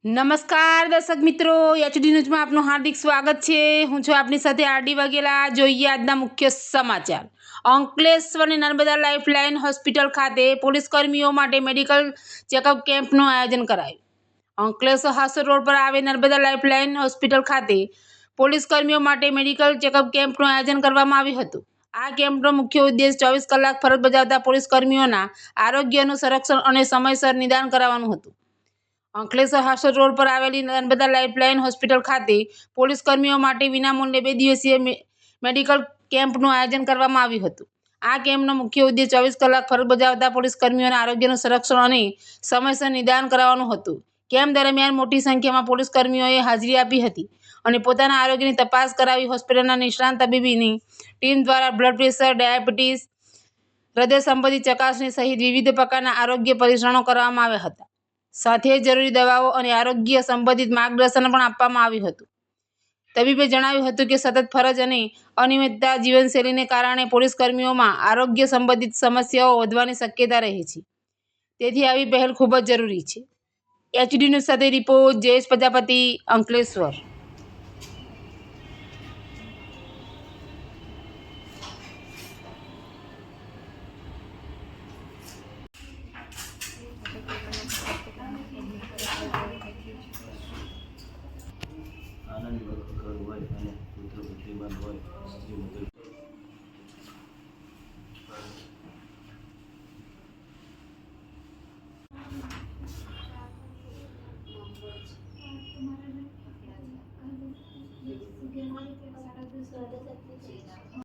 નમસ્કાર દર્શક મિત્રો, એચડી ન્યૂઝમાં આપનું હાર્દિક સ્વાગત છે। હું છું આપની સાથે આરડી વાઘેલા। જોઈએ આજના મુખ્ય સમાચાર। અંકલેશ્વરની નર્મદા લાઇફલાઇન હોસ્પિટલ ખાતે પોલીસ કર્મીઓ માટે મેડિકલ ચેકઅપ કેમ્પનું આયોજન કરાયું। અંકલેશ્વર હાસોદ રોડ પર આવેલ નર્મદા લાઇફલાઇન હોસ્પિટલ ખાતે પોલીસ કર્મીઓ માટે મેડિકલ ચેકઅપ કેમ્પનું આયોજન કરવામાં આવ્યું હતું। આ કેમ્પનો મુખ્ય ઉદ્દેશ 24 કલાક ફરજ બજાવતા પોલીસ કર્મીઓના આરોગ્યનું સંરક્ષણ અને સમયસર નિદાન કરાવવાનું હતું। અંકલેશ્વર હાસોદ રોડ પર આવેલી નર્મદા લાઇફલાઇન હોસ્પિટલ ખાતે પોલીસ કર્મીઓ માટે વિનામૂલ્યે 2 દિવસીય મેડિકલ કેમ્પનું આયોજન કરવામાં આવ્યું હતું। આ કેમ્પનો મુખ્ય ઉદ્દેશ 24 કલાક ફરજ બજાવતા પોલીસ કર્મીઓના આરોગ્યનું સંરક્ષણ અને સમયસર નિદાન કરાવવાનું હતું। કેમ્પ દરમિયાન મોટી સંખ્યામાં પોલીસ કર્મીઓએ હાજરી આપી હતી અને પોતાના આરોગ્યની તપાસ કરાવી। હોસ્પિટલના નિષ્ણાત તબીબીની ટીમ દ્વારા બ્લડ પ્રેશર, ડાયાબિટીસ, હૃદય સંબંધિત ચકાસણી સહિત વિવિધ પ્રકારના આરોગ્ય પરીક્ષણો કરવામાં આવ્યા હતા। સાથે જરૂરી દવાઓ અને આરોગ્ય સંબંધિત માર્ગદર્શન પણ આપવામાં આવ્યું હતું। તબીબે જણાવ્યું હતું કે સતત ફરજ અને અનિયમિત જીવનશૈલીને કારણે પોલીસ કર્મીઓમાં આરોગ્ય સંબંધિત સમસ્યાઓ વધવાની શક્યતા રહે છે, તેથી આવી પહેલ ખૂબ જ જરૂરી છે। એચડી ન્યૂઝ સાથે રિપોર્ટ જયેશ પ્રજાપતિ, અંકલેશ્વર। આનંદ ઘર હોય અને પુત્ર પુત્રીમાન હોય સ્ત્રી મુદ્રિત